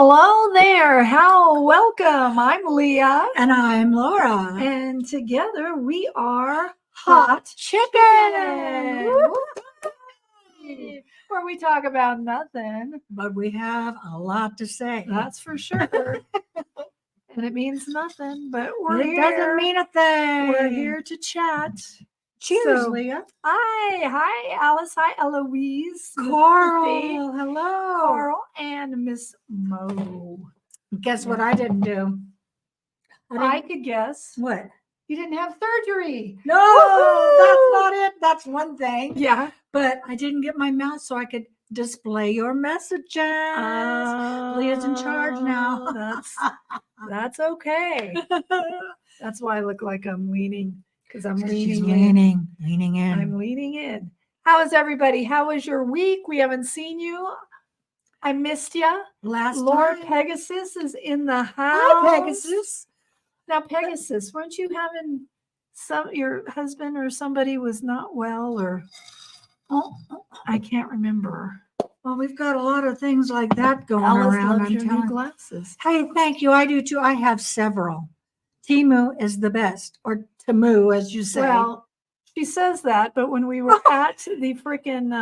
Hello there. Welcome. I'm Leah. And I'm Laura. And together we are Hot Chicken. Woo-hoo. Where we talk about nothing. But we have a lot to say. That's for sure. And it means nothing, but we're It here. doesn't mean a thing. We're here to chat. Cheers, So, Leah. Hi, Alice. Hi, Eloise. Carl, hello. Carl and Miss Mo. Guess what I didn't do? I could guess. What? You didn't have surgery. No, Woo-hoo! that's not it. That's one thing. Yeah. But I didn't get my mouse so I could display your messages. Leah's in charge now. That's okay. That's why I look like I'm leaning, because I'm She's leaning in. I'm leaning in. How is everybody? How was your week? We haven't seen you. I missed you. Lord time. Pegasus is in the house. Hi, Pegasus. Now, Pegasus, weren't you having your husband or somebody was not well, or I can't remember. Well, we've got a lot of things like that going Alice around. loves your new glasses. Hey, thank you. I do too. I have several. Timu is the best, or Tamu, as you say. Well, she says that, but when we were at the freaking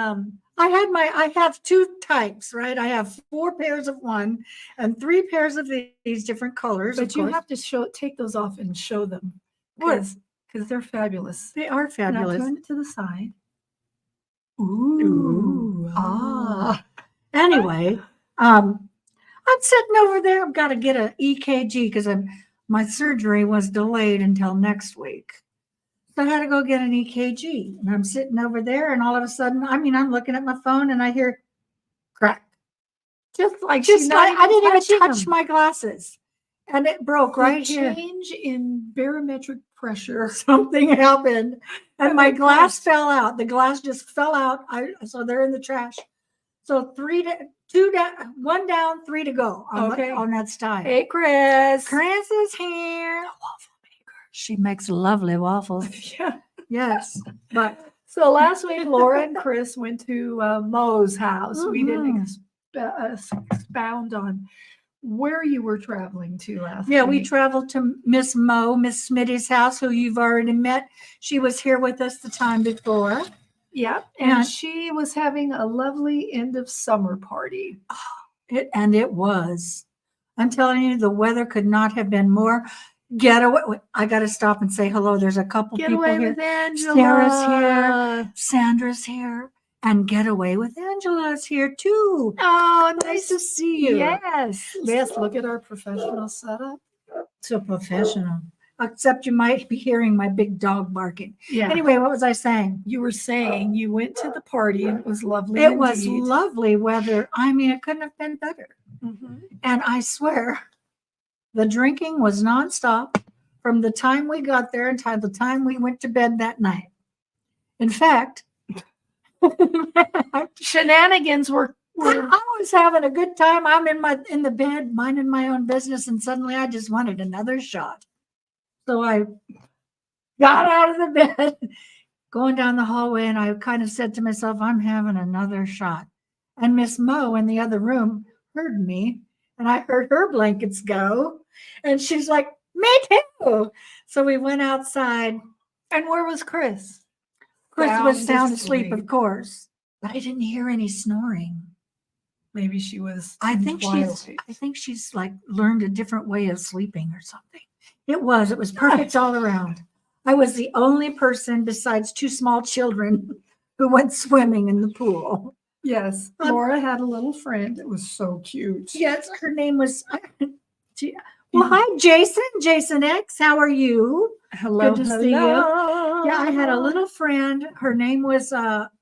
I have two types, right? I have 4 pairs of one and 3 pairs of these different colors. But you have to take those off and show them. Because they're fabulous. They are fabulous. Now turn it to the side. Ooh. Anyway, I'm sitting over there. I've got to get an EKG because my surgery was delayed until next week. So I had to go get an EKG. And I'm sitting over there, and all of a sudden, I'm looking at my phone and I hear crack. Just I didn't even touch my glasses. And it broke right here. Change in barometric pressure. Something happened. And my glass fell out. The glass just fell out. So they're in the trash. So 1 down, 3 to go on that style. Hey, Chris. Chris is here. Waffle maker. She makes lovely waffles. Yeah. Yes. But so last week, Laura and Chris went to Mo's house. We didn't expound on where you were traveling to last week. We traveled to Miss Mo, Miss Smitty's house, who you've already met. She was here with us the time before. Yeah, and she was having a lovely end of summer party. It was. I'm telling you, the weather could not have been more getaway. I got to stop and say hello. There's a couple people here. With Angela. Sarah's here. Sandra's here. And Getaway with Angela's here too. Oh, nice to see you. Yes. Look at our professional setup. So professional. Except you might be hearing my big dog barking. Yeah. Anyway, what was I saying? You were saying you went to the party and it was lovely. It was lovely weather. It couldn't have been better. Mm-hmm. And I swear, the drinking was nonstop from the time we got there until the time we went to bed that night. In fact, shenanigans were I was having a good time. I'm in the bed, minding my own business, and suddenly I just wanted another shot. So I got out of the bed, going down the hallway, and I kind of said to myself, I'm having another shot. And Miss Mo in the other room heard me, and I heard her blankets go. And she's like, me too. So we went outside. And where was Chris? Chris was sound asleep, of course. But I didn't hear any snoring. Maybe she was. I think she's like learned a different way of sleeping or something. It was perfect all around. I was the only person besides 2 small children who went swimming in the pool. Yes. Laura had a little friend. It was so cute. Yes, her name was. Well, hi, Jason. Jason X. How are you? Hello. Good to see you. Yeah, I had a little friend. Her name was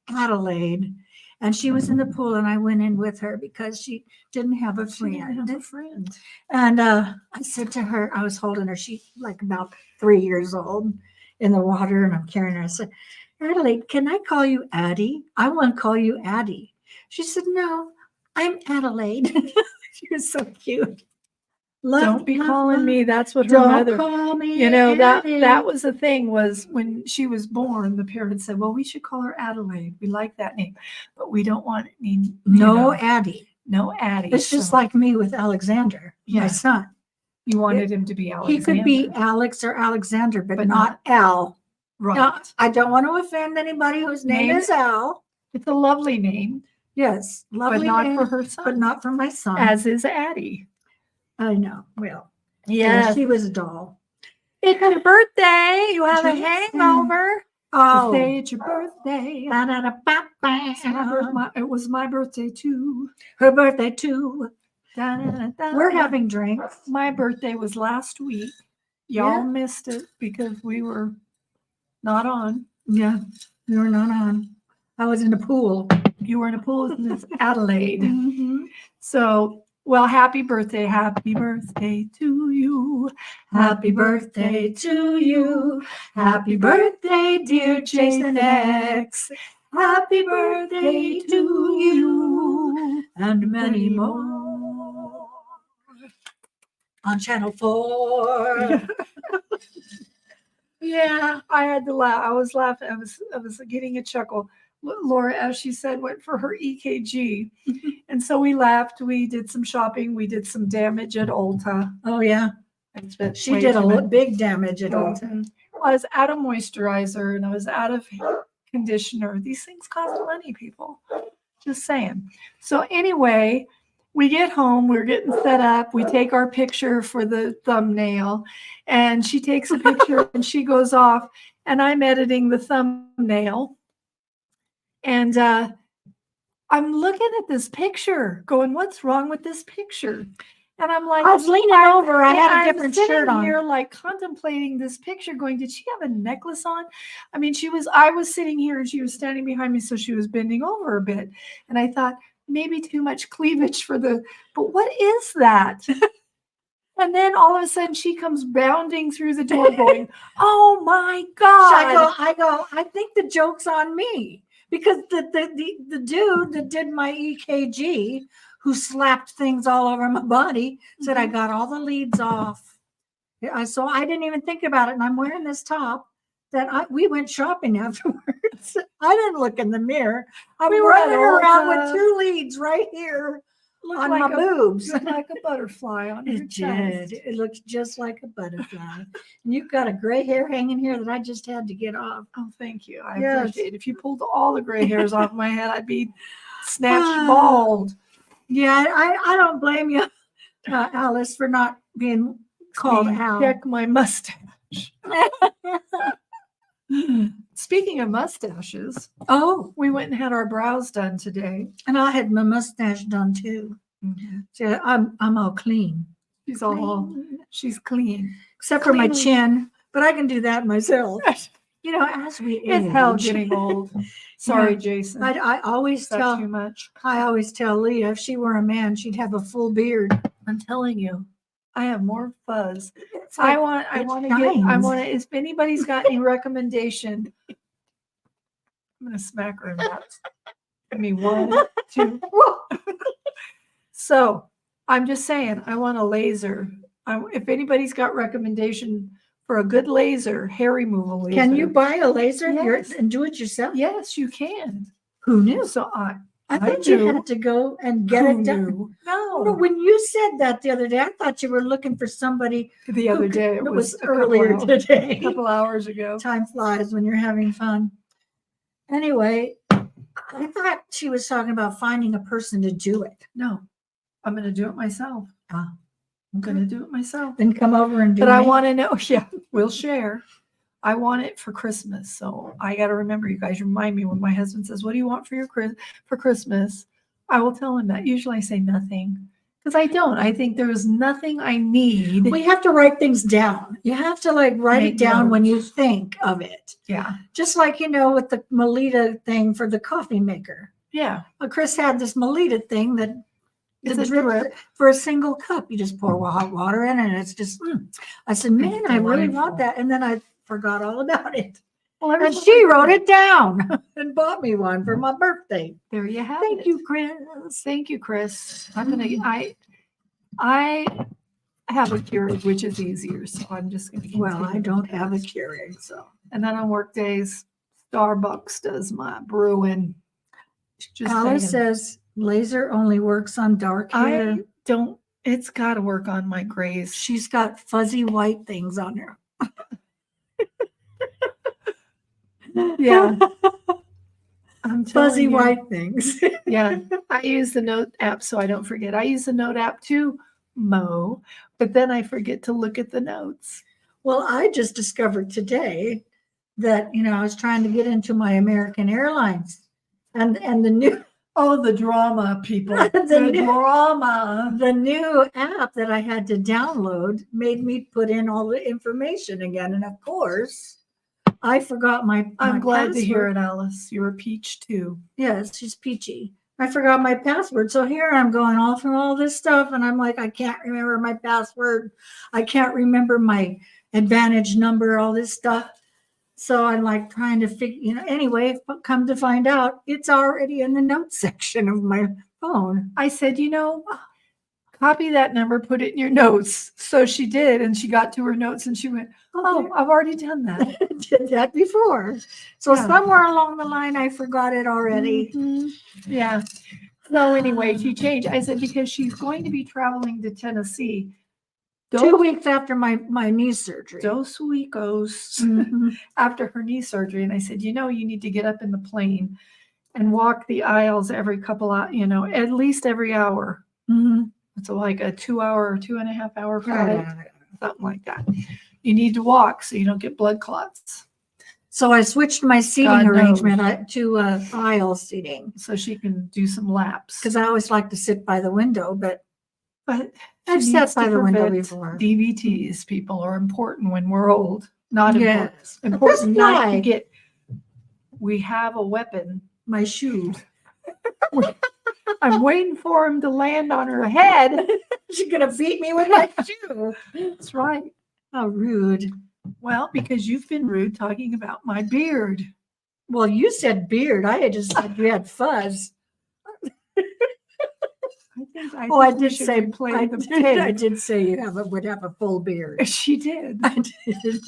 Adelaide. And she was in the pool, and I went in with her because she didn't have a friend. And I said to her, I was holding her. She's like about 3 years old in the water, and I'm carrying her. I said, Adelaide, can I call you Addie? I want to call you Addie. She said, no, I'm Adelaide. She was so cute. Don't be calling me. That's what her mother. Don't call me. That was the thing, was when she was born, the parents said, well, we should call her Adelaide. We like that name, but we don't want it. No, Addie. No, Addie. It's just so like me with Alexander, Yeah. my son. you wanted him to be Alexander. He could be Alex or Alexander, but, But not Al. right. Now, I don't want to offend anybody whose name Name- is Al. It's a lovely name, Yes, lovely but not name, for her son. but not for my son. As is Addie. I know. Well, Yes. she was a doll. It's your birthday. You have a Tuesday. hangover. Oh, Say it's your birthday. da-da-da-ba-ba. It was my birthday too. Her birthday too. Da-da-da-da. We're having drinks. My birthday was last week. Y'all missed it because we were not on. Yeah, we were not on. I was in the pool. You were in a pool with Miss Adelaide. Mhm. So, well, happy birthday to you. Happy birthday to you. Happy birthday, dear Jason X. Happy birthday to you. And many more. On Channel 4. Yeah, I had to laugh. I was laughing. I was getting a chuckle. Laura, as she said, went for her EKG. And so we laughed. We did some shopping. We did some damage at Ulta. Oh, yeah. And spent She way did too a much. big damage at Ulta. Mhm. I was out of moisturizer and I was out of conditioner. These things cost money, people. Just saying. So anyway, we get home, we're getting set up, we take our picture for the thumbnail, and she takes a picture and she goes off, and I'm editing the thumbnail. And I'm looking at this picture, going, what's wrong with this picture? And I'm like, I was leaning over. I had a different shirt on. Here, like contemplating this picture, going, did she have a necklace on? I mean, I was sitting here and she was standing behind me, so she was bending over a bit. And I thought, maybe too much cleavage but what is that? And then all of a sudden she comes bounding through the door going, oh my God. I think the joke's on me. Because the dude that did my EKG, who slapped things all over my body, said I got all the leads off. So I didn't even think about it. And I'm wearing this top that we went shopping afterwards. I didn't look in the mirror. I'm running around with 2 leads right here on my boobs. Looked like a butterfly on your chest. It looks just like a butterfly. And you've got a gray hair hanging here that I just had to get off. Oh, thank you. I Yes. appreciate it. If you pulled all the gray hairs off my head, I'd be snatched bald. Yeah, I don't blame you, Alice, for not being called Al. Check my mustache. Speaking of mustaches, Oh, we went and had our brows done today. and I had my mustache done too. So I'm all clean. She's clean. Except for my Clean. chin, but I can do that myself. You know, as we It's age. hell getting old. Sorry, Yeah. Jason. I always Is that tell too much? Leah if she were a man, she'd have a full beard. I'm telling you, I have more fuzz. It's I like- want it to shines. if anybody's got any recommendation, I'm going to smack her in that. Give me 1, 2. So I'm just saying, I want a laser. If anybody's got recommendation for a good laser, hair removal laser. Can you buy a laser Yes. and do it yourself? Yes, you can. Who knew? So I I thought you knew. had to go and get it done. knew? No, No. when you said that the other day, I thought you were looking for somebody. The other day, It it was was a couple earlier hours- today. a couple hours ago. Time flies when you're having fun. Anyway, I thought she was talking about finding a person to do it. No, I'm going to do it myself. Ah, I'm going to do it myself. Then come over and do But I me. want to know, yeah, we'll share. I want it for Christmas. So I got to remember, you guys remind me when my husband says, what do you want for for Christmas? I will tell him that. Usually I say nothing because I don't. I think there's nothing I need. We have to write things down. You have to like write Make it down notes. when you think of it. Yeah. Just like, with the Melita thing for the coffee maker. Yeah. Well, Chris had this Melita thing that It's the a drip drip. for a single cup. You just pour hot water in and it's just, I said, man, I really want delightful. that. And then I forgot all about it. Well, And everyone- she wrote it down and bought me one for my birthday. There you have Thank it. you, Chris. Thank you, Chris. I have a Keurig, which is easier. So I'm just going to Well, I don't have a Keurig, so. And then on work days, Starbucks does my brewing. Just Alice saying. says Laser only works on dark hair. I don't, it's got to work on my grays. She's got fuzzy white things on her. Yeah. I'm Fuzzy telling you. white things. Yeah. I use the note app so I don't forget. I use the note app too, Mo, but then I forget to look at the notes. Well, I just discovered today that, I was trying to get into my American Airlines and the new Oh, the drama, people. The new- drama. the new app that I had to download made me put in all the information again. And of course, I forgot my I'm glad to hear password. it, Alice. You're a peach too. Yes, she's peachy. I forgot my password. So here I'm going all through all this stuff. And I'm like, I can't remember my password. I can't remember my advantage number, all this stuff. So I'm like trying to figure, anyway, come to find out, it's already in the notes section of my phone. I said, copy that number, put it in your notes. So she did, and she got to her notes and she went, oh, I've already done that. Did that before. So Yeah. somewhere along the line, I forgot it already. Mhm. Yeah. So anyway, she changed. I said, because she's going to be traveling to Tennessee. 2 weeks after my knee surgery. 2 weeks Mhm. after her knee surgery. And I said, you need to get up in the plane and walk the aisles every couple of, at least every hour. Mhm. It's like a 2 hour or 2.5 hour flight, Right. something like that. You need to walk so you don't get blood clots. So I switched my seating God arrangement to aisle seating So she can do some laps. because I always like to sit by the window, but I've she sat needs by to the window prevent before. DVTs. People are important when we're old. Not important. Yes. Important not to fly. get. We have a weapon. My shoe. I'm waiting for him to land on her head. She's gonna beat me with my shoe. That's right. How rude. Well, because you've been rude talking about my beard. Well, you said beard. I had just said you had fuzz. I I think we did should say replay the I tape. did say you would have a full beard. She did. I did.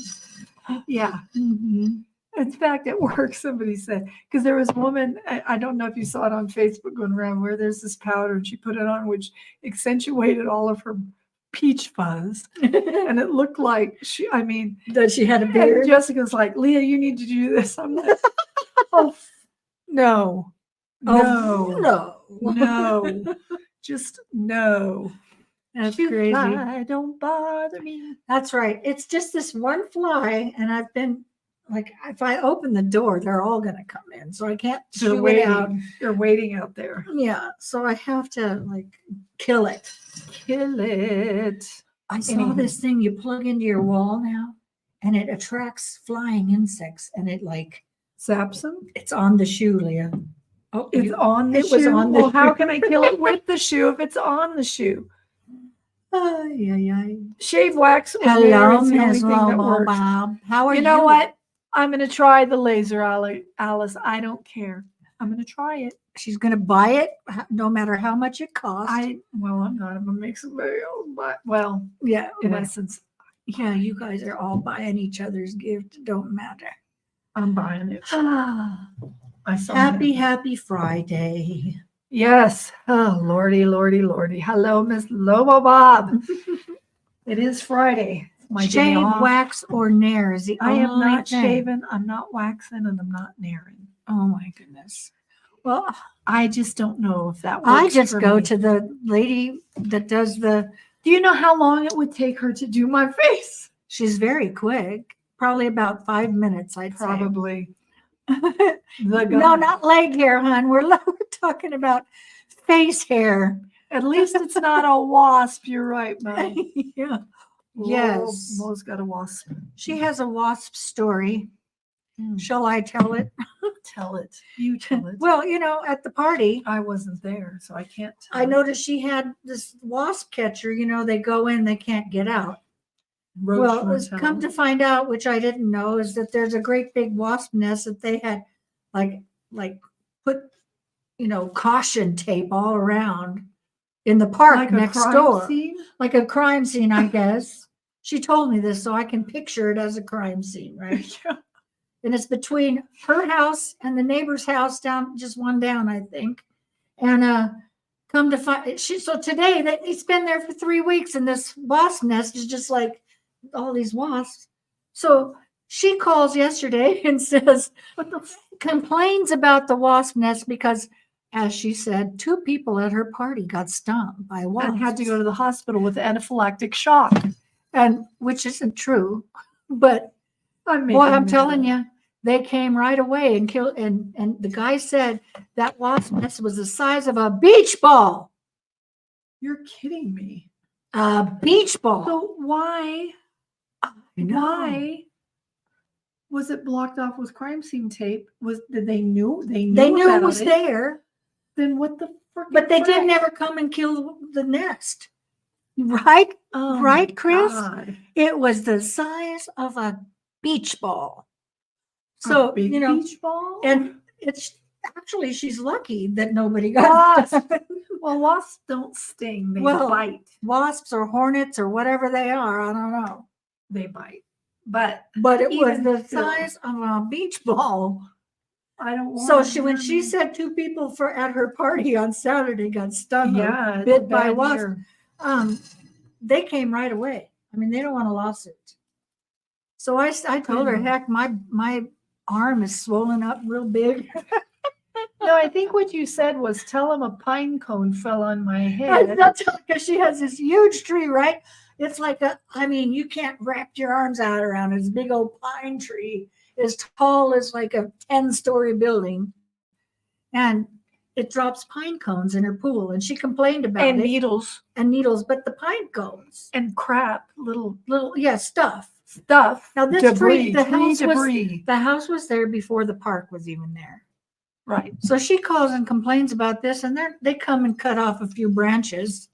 Yeah. In fact, at work, somebody said, because there was a woman, I don't know if you saw it on Facebook going around, where there's this powder and she put it on, which accentuated all of her peach fuzz. And it looked like That she had a beard. and Jessica's like, Leah, you need to do this. I'm like, oh, no, no, just no. That's crazy. Fly, don't bother me. That's right. It's just this one fly, and I've been like, if I open the door, they're all going to come in, so I can't shoo it out. They're waiting out there. Yeah, so I have to kill it. Kill it. I saw this thing you plug into your wall now, and it attracts flying insects, and it Zaps them. it's on the shoe, Leah. Oh, It's on the it shoe. was on the Well, how shoe. can I kill it with the shoe if it's on the shoe? Shave wax. Hello, It's the only Miss thing that Romo works. Bob. How are you? You know what? I'm going to try the laser, Alice. I don't care. I'm going to try it. She's going to buy it, no matter how much it costs. I'm not. I'm going to make somebody else buy. Well, yeah, in essence, yeah, you guys are all buying each other's gift. It don't matter. I'm buying it. I saw Happy Friday. Yes. Oh, Lordy, Lordy, Lordy. Hello, Miss Lobo Bob. It is Friday. My day Shave, off. wax, or nair is the I am only not thing. shaving. I'm not waxing, and I'm not nairing. Oh my goodness. Well, I just don't know if that works. I just for go me. to the lady that does the. Do you know how long it would take her to do my face? She's very quick. Probably about 5 minutes, I'd Probably. say. No, not leg hair, hon. We're talking about face hair. At least it's not a wasp. You're right, Mo. Yeah. Yes. Mo's got a wasp. She has a wasp story. Shall I tell it? Tell it. You tell it. Well, at the party, I wasn't there, so I can't tell I it. noticed she had this wasp catcher. They go in, they can't get out. Roach Well, it's motel. come to find out, which I didn't know, is that there's a great big wasp nest that they had put, caution tape all around in the park like next a crime door. Scene? Like a crime scene, I guess. She told me this, so I can picture it as a crime scene, right? Yeah. And it's between her house and the neighbor's house down, just one down, I think. And come to find so today it's been there for 3 weeks, and this wasp nest is just like all these wasps. So she calls yesterday and says, What the complains about the wasp nest because, as she said, 2 people at her party got stung by wasps and had to go to the hospital with anaphylactic shock. and which isn't true, but I'm boy, I'm that telling up. you, they came right away and killed. And the guy said that wasp nest was the size of a beach ball. You're kidding me. A beach ball. So why was it blocked off with crime scene tape? Did they knew They knew it about was there, Then what the frick? but they didn't ever come and kill the nest. Right? Oh Right, my Chris? God. It was the size of a beach ball. A So, big you know, beach ball? and it's actually, she's lucky that nobody got Wasps. stung. Well, wasps don't sting. They Well, bite. Wasps or hornets or whatever they are, I don't know. They bite. But But it was even the still, size of a beach ball. I don't want So to when hear she me. said 2 people at her party on Saturday got stung or Yeah, it's bit by bad wasps, year. they came right away. I mean, they don't want a lawsuit. So I told her, Goodness. heck, my arm is swollen up real big. No, I think what you said was tell him a pine cone fell on my head. That's because she has this huge tree, right? It's like you can't wrap your arms out around it. This big old pine tree, as tall as like a 10-story building. And it drops pine cones in her pool. And she complained about And it. needles. And needles, but the pine cones. And crap, little Stuff. stuff. Now this debris, tree, debris. the house was there before the park was even there. Right. So she calls and complains about this, and they come and cut off a few branches.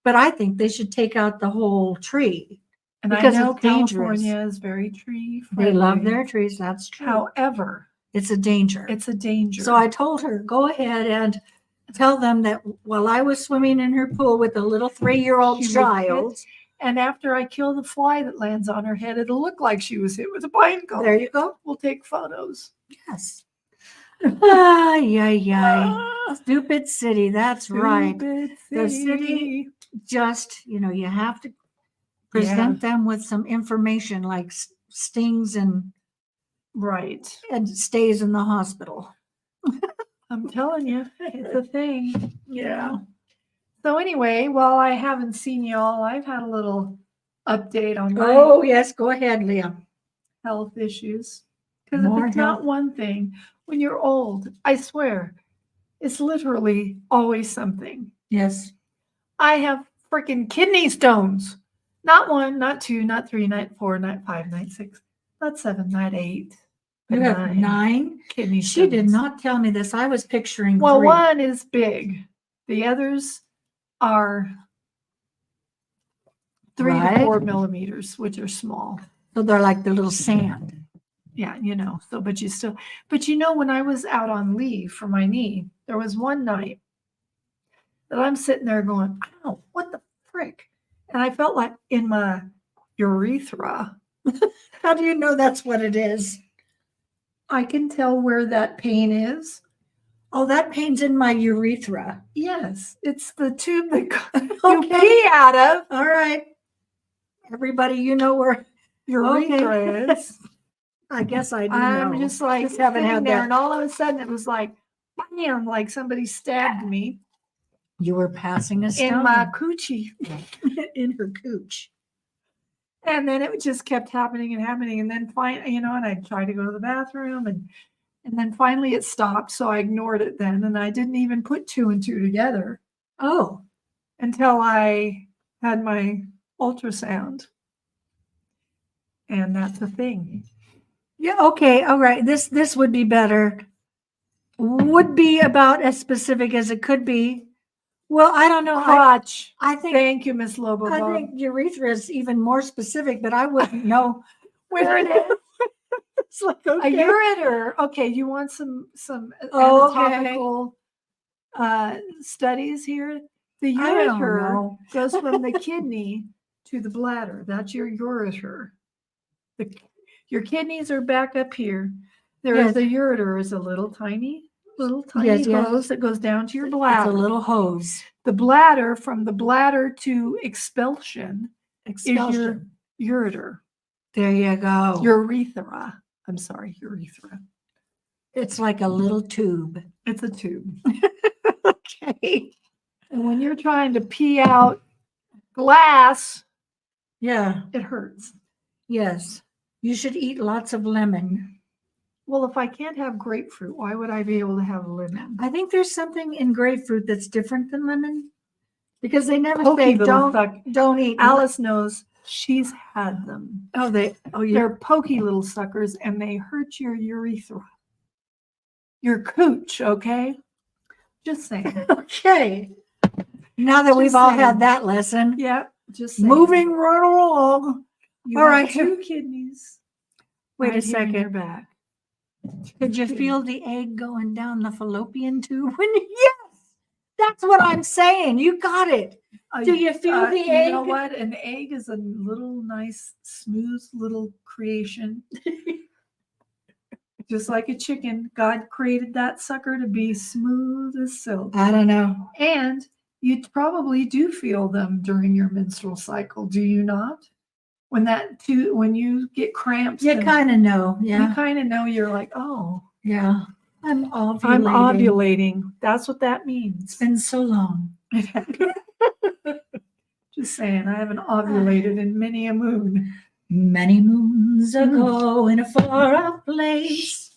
But I think they should take out the whole tree. And because I know it's dangerous. California is very tree friendly. They love their trees. That's true. However, it's a danger. It's a danger. So I told her, go ahead and tell them that while I was swimming in her pool with a little 3-year-old She would child. And after I kill the fly that lands on her head, it'll look like she was hit with a pine cone. There you go. We'll take photos. Yes. Stupid city. That's right. Stupid The city just, you have to present them with some information like stings and stays in the hospital. I'm telling you, it's a thing. Yeah. So anyway, while I haven't seen y'all, I've had a little update on my Oh, yes. Go ahead, Leah. health issues. Because if More it's health. not one thing, when you're old, I swear, it's literally always something. Yes. I have freaking kidney stones. Not 1, not 2, not 3, not 4, not 5, not 6, not 7, not 8. You have 9 kidney stones. She did not tell me this. I was picturing 3. Well, one is big. The others are 3 to 4 millimeters, which are small. So they're like the little sand. Yeah, so, but when I was out on leave for my knee, there was one night that I'm sitting there going, ow, what the frick? And I felt like in my urethra. How do you know that's what it is? I can tell where that pain is. Oh, that pain's in my urethra. Yes, it's the tube that you pee out of. All right. Everybody, you know where urethra is. I guess I do I'm know. just like haven't had there, that. and all of a sudden it was like, bam, like somebody stabbed me. You were passing a stone. In my coochie. In her cooch. And then it just kept happening and happening. And then finally, and I tried to go to the bathroom and then finally it stopped. So I ignored it then. And I didn't even put 2 and 2 together. Oh. Until I had my ultrasound. And that's the thing. Yeah, okay, all right. This would be better. Would be about as specific as it could be. Well, I don't know. Crotch. I think. Thank you, Miss Lobo. I think urethra is even more specific, but I wouldn't know where it is. It's like, okay. A ureter. Okay, you want some anatomical studies here? The ureter goes from the kidney to the bladder. That's your ureter. Your kidneys are back up here. The ureter is a little tiny Little tiny Yes, yes. hose that goes down to your It's a bladder. little hose. The bladder, from the bladder to expulsion, is your Expulsion. ureter. There you go. Urethra. I'm sorry, urethra. It's like a little tube. It's a tube. Okay. And when you're trying to pee out glass, Yeah. it hurts. Yes. You should eat lots of lemon. Well, if I can't have grapefruit, why would I be able to have lemon? I think there's something in grapefruit that's different than lemon because they never Pokey say little don't eat. Alice knows, she's had them. Oh, They're pokey little suckers and they hurt your urethra. Your cooch, okay? Just saying. Okay. Now that we've Just all saying. had that lesson, Yeah, just saying. moving right along. You all have right. 2 kidneys. Wait a right here in your second. back. Could you feel the egg going down the fallopian tube? Yes, that's what I'm saying. You got it. Do you feel the egg? You know what? An egg is a little nice, smooth little creation. Just like a chicken, God created that sucker to be smooth as silk. I don't know. And you probably do feel them during your menstrual cycle, do you not? When you get cramps, You kind of know. Yeah. you kind of know you're like, oh, Yeah. I'm ovulating. I'm ovulating. That's what that It's means. been so long. Just saying, I haven't ovulated in many a moon. Many moons ago in a far off place.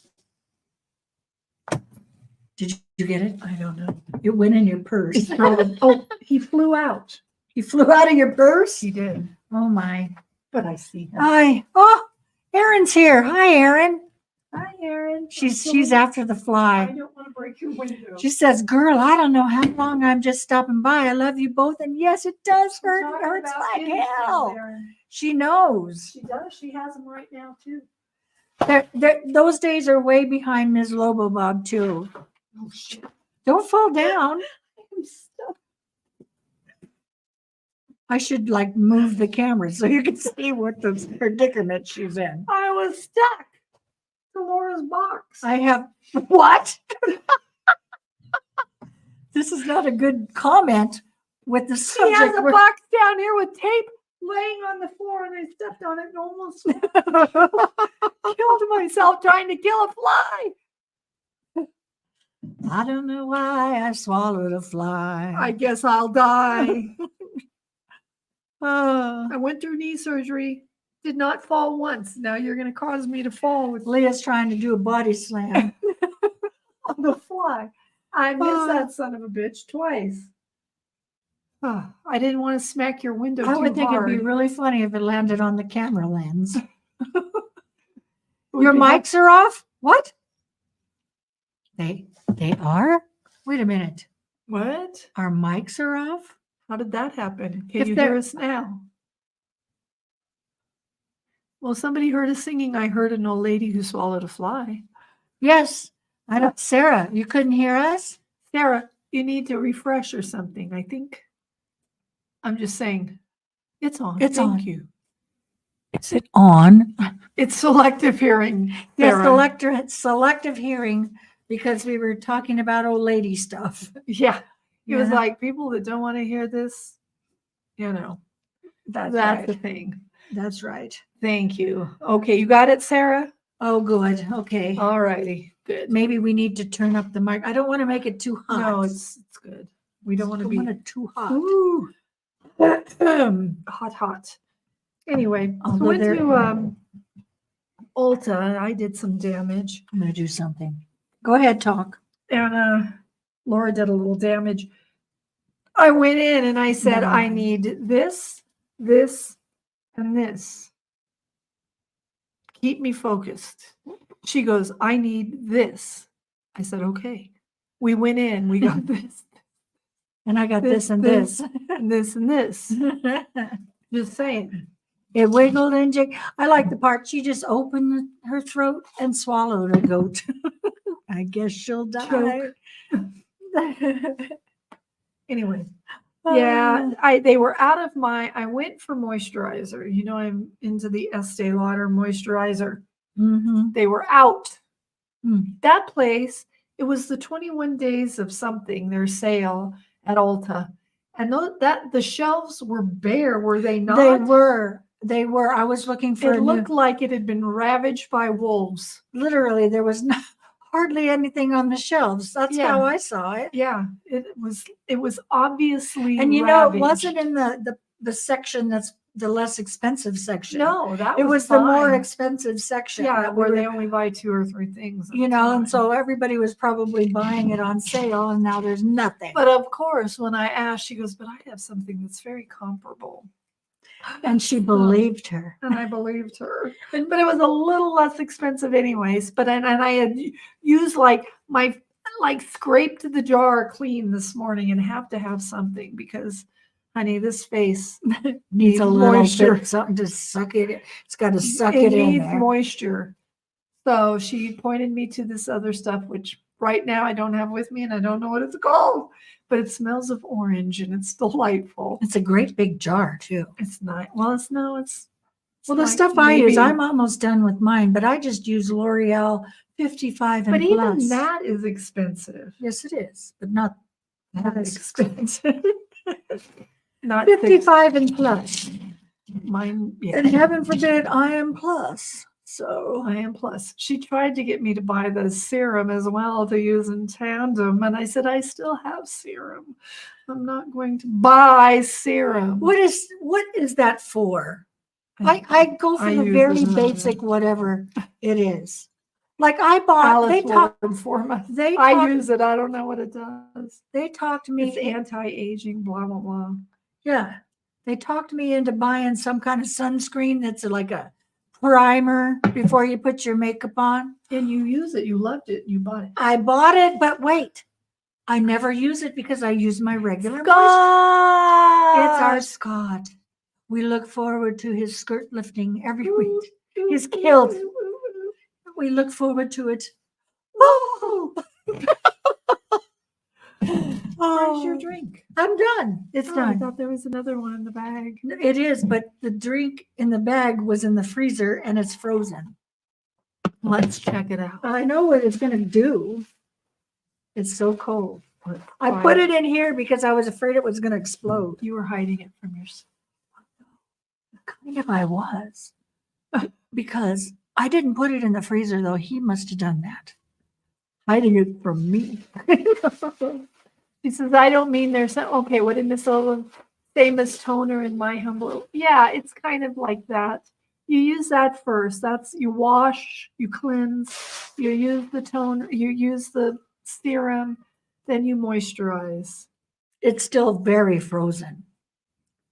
Did you get it? I don't know. It went in your purse. Oh, he flew out. He flew out of your purse? He did. Oh my. But I see him. Hi. Oh, Erin's here. Hi, Erin. Hi, Erin. She's after the I fly. don't want to break your window. She says, girl, I don't know how long I'm just stopping by. I love you both. And yes, it does hurt. It Talking hurts about like kidney stones, hell. Erin. She knows. She does. She has them right now too. Those days are way behind Ms. Lobo Bob, too. Oh shit! Don't fall down. I'm stuck. I should like move the camera so you can see what the predicament she's in. I was stuck to Laura's box. I have what? This is not a good comment with the She has subject. a box down here with tape laying on the floor, and I stepped on it and almost killed myself trying to kill a fly. I don't know why I swallowed a fly. I guess I'll die. Oh, I went through knee surgery, did not fall once. Now you're going to cause me to fall with Leah's trying to do a body slam. on the fly. I missed that son of a bitch twice. I didn't want to smack your window I too would think hard. it'd be really funny if it landed on the camera lens. Would Your be mics are off? What? They are? Wait a minute. What? Our mics are off? How did that happen? Can If you they're- hear us now? Well, somebody heard us singing. I heard an old lady who swallowed a fly. Yes. I don't. Sarah, you couldn't hear us? Sarah, you need to refresh or something. I think. I'm just saying. It's on. It's Thank on. you. Is it on? It's selective hearing. Yes, Sarah. selective hearing because we were talking about old lady stuff. Yeah. It was Yeah. like people that don't want to hear this, That's that's the right. thing. That's right. Thank you. Okay, you got it, Sarah? Oh, good. Okay. All righty. Good. Maybe we need to turn up the mic. I don't want to make it too hot. No, it's good. We don't want to I be want it too hot. Ooh. hot. Anyway, I Although went there- to Ulta and I did some damage. I'm going to do something. Go ahead, talk. And Laura did a little damage. I went in and I said, No. I need this, this, and this. Keep me focused. She goes, I need this. I said, okay. We went in, we got this, And I got this and this. and this, and this. Just saying. It wiggled and jiggled. I like the part she just opened her throat and swallowed a goat. I guess she'll die. Anyway, yeah, they were out of I went for moisturizer. You know, I'm into the Estee Lauder moisturizer. Mm-hmm. They were out. Mm. That place It was the 21 days of something, their sale at Ulta. And that the shelves were bare, were they not? They were. I was looking for It looked like it had been ravaged by wolves. Literally, there was hardly anything on the shelves. That's Yeah. how I saw it. Yeah, it was obviously And you know, it wasn't ravaged. in the section that's the less expensive section. No, that It was was the more fine. expensive section. Yeah, that where we they were, only buy 2 or 3 things. at you a know, and time. so everybody was probably buying it on sale, and now there's nothing. But of course, when I asked, she goes, "But I have something that's very comparable." And she believed her. And I believed her. But it was a little less expensive anyways. But and I had used like scraped the jar clean this morning and have to have something because honey, this face Needs a little moisture. bit, something to suck it. It's got to suck It it in needs there. moisture. So she pointed me to this other stuff, which right now I don't have with me and I don't know what it's called, but it smells of orange and it's delightful. It's a great big jar too. It's not, well, it's no, it's Well, the like stuff I use, maybe- I'm almost done with mine, but I just use L'Oreal 55 and but even plus. that is expensive. Yes, it is, but not That that expensive. Not 55 and plus. mine. Yeah. And heaven forbid I am plus. So I am plus. She tried to get me to buy the serum as well to use in tandem. And I said, I still have serum. I'm not going to buy serum. what is that for? I go for I the use very it, basic whatever it is. Like I bought, they talk, for me. they I talk, use it. I don't know what it does. they talked It's me, anti-aging, blah, blah, blah. yeah, they talked me into buying some kind of sunscreen that's like a primer before you put your makeup on. And you use it. You loved it. You bought it. I bought it, but wait, I never use it because I use my regular moisturizer. It's our Scott. We look forward to his skirt lifting every week. His kilt. We look forward to it. Oh, Where's your drink? I'm done. It's Oh, I done. thought there was another one in the bag. It is, but the drink in the bag was in the freezer and it's frozen. Let's check it out. I know what it's going to do. It's so cold. I put it in here because I was afraid it was going to explode. You were hiding it from yourself. Kind of I was. Because I didn't put it in the freezer, though. He must have done that. Hiding it from me. She says, I don't mean there's some, okay, what did Miss Ola famous toner in my humble? Yeah, it's kind of like that. You use that first. That's you wash, you cleanse, you use the toner, you use the serum, then you moisturize. It's still very frozen.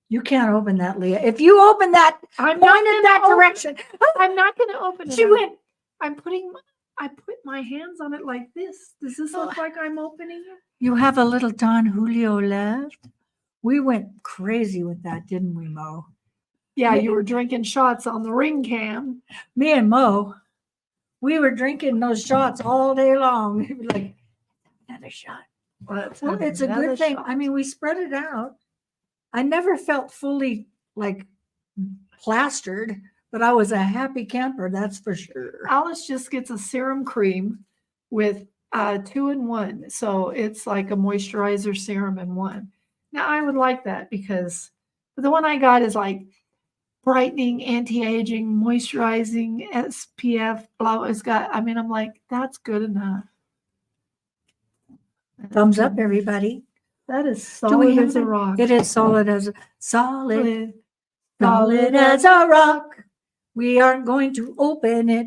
You can't open that, Leah. If you open that, I'm point not in gonna that open- direction. I'm not going to open it. She went. I put my hands on it like this. Does this look like I'm opening it? You have a little Don Julio left. We went crazy with that, didn't we, Mo? Yeah, you were drinking shots on the ring cam. Me and Mo, we were drinking those shots all day long. We'd be like, another shot. Let's Well, have it's a another good thing. shot. I mean, we spread it out. I never felt fully like plastered, but I was a happy camper, that's for sure. Alice just gets a serum cream with 2-in-1. So it's like a moisturizer serum in one. Now I would like that because the one I got is like brightening, anti-aging, moisturizing, SPF, blah. It's got, I mean, I'm like, that's good enough. Thumbs up, everybody. That is Do we solid have as a that? rock. It is solid as a solid Solid as a rock. We aren't going to open it.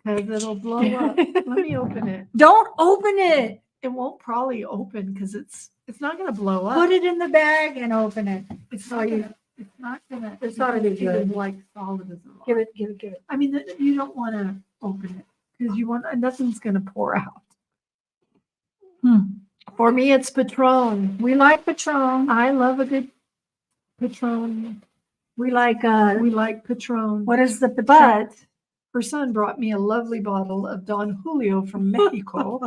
because it'll blow up. Let me open it. Don't open it. It won't probably open because it's not going to blow up. Put it in the bag and open it. It's not gonna. It's not gonna be good. Like solid as a rock. Give it. I mean, you don't want to open it because you want nothing's going to pour out. For me, it's Patron. We like Patron. I love a good Patron. We like We like Patron. what is the Patron? But her son brought me a lovely bottle of Don Julio from Mexico,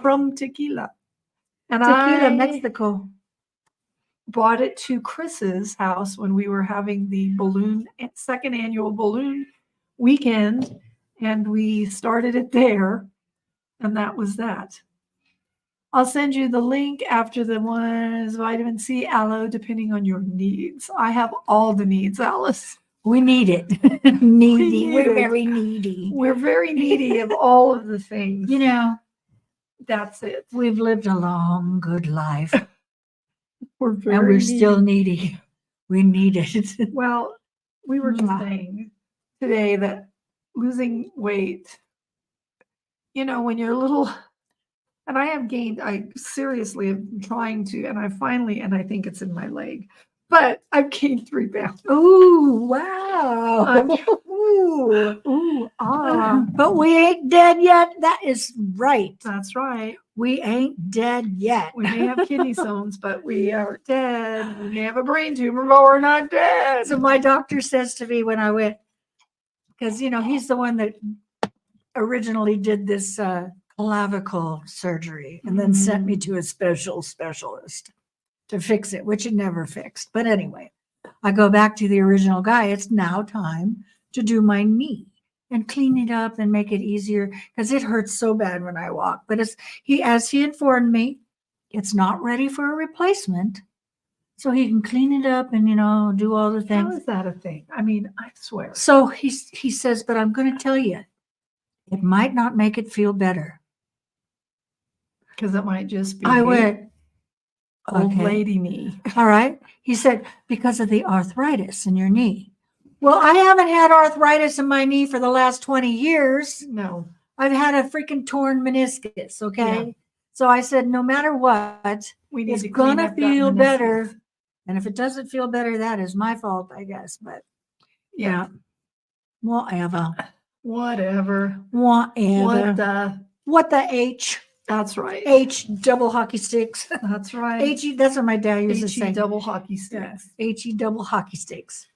from tequila. And Tequila, I Mexico. brought it to Chris's house when we were having the second annual balloon weekend, and we started it there. And that was that. I'll send you the link after the one is vitamin C, aloe, depending on your needs. I have all the needs, Alice. We need it. Needy. need We're it. very needy. We're very needy of all of the things. You know, That's it. we've lived a long, good life, We're very and we're needy. still needy. We need it. Well, we were just Mwah. saying today that losing weight, when you're little, and I have gained, I seriously am trying to, and I think it's in my leg, but I've gained 3 pounds. Ooh, wow. Ooh. But we ain't dead yet. That is right. That's right. We ain't dead yet. We may have kidney stones, but we are dead. We may have a brain tumor, but we're not dead. So my doctor says to me when I went, because, he's the one that originally did this clavicle surgery and then sent me to a specialist to fix it, which it never fixed. But anyway, I go back to the original guy. It's now time to do my knee and clean it up and make it easier because it hurts so bad when I walk. But as he informed me, it's not ready for a replacement. So he can clean it up and, do all the How things. is that a thing? I mean, I swear. So he says, but I'm going to tell you, it might not make it feel better. Because it might just be I went, old okay. lady knee. All right. He said, because of the arthritis in your knee. Well, I haven't had arthritis in my knee for the last 20 years. No. I've had a freaking torn meniscus. Okay. Yeah. So I said, no matter what, We need it's to clean going to up that feel meniscus. better. And if it doesn't feel better, that is my fault, I guess. But Yeah. whatever. Whatever. Whatever. What the H? That's right. H double hockey sticks. That's right. H-E, that's what my dad used to H-E say. double hockey sticks. H-E double hockey sticks.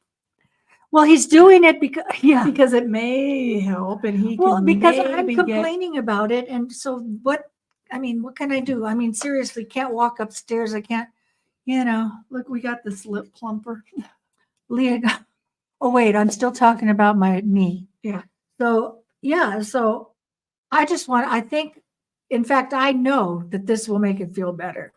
Well, he's doing it because, Because it may help and he well, can because I'm maybe complaining about it. And so what can I do? I mean, seriously, can't walk upstairs. I can't, Look, we got this lip plumper. Leah. Oh, wait, I'm still talking about my knee. Yeah. So, so I think, in fact, I know that this will make it feel better.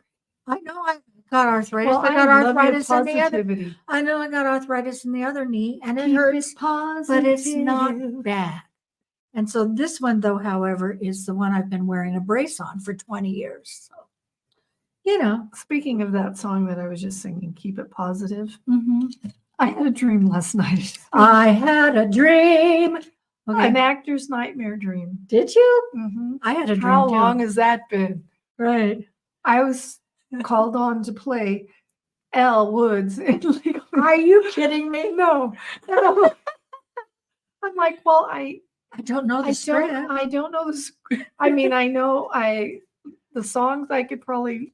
I know I got arthritis. Well, I got love your arthritis in the other. positivity. I know I got arthritis in the other knee, and it Keep hurts, it positive. but it's not bad. And so this one, though, however, is the one I've been wearing a brace on for 20 years. So, Speaking of that song that I was just singing, Keep It Positive. mhm. I had a dream last night. I had a dream. Okay. An actor's nightmare dream. Did you? Mm-hmm. I had a dream. How too. long has that been? Right. I was called on to play Elle Woods in Legal. Are you kidding me? No. I'm like, well, I don't know the script. I don't know the script. I mean, I know the songs I could probably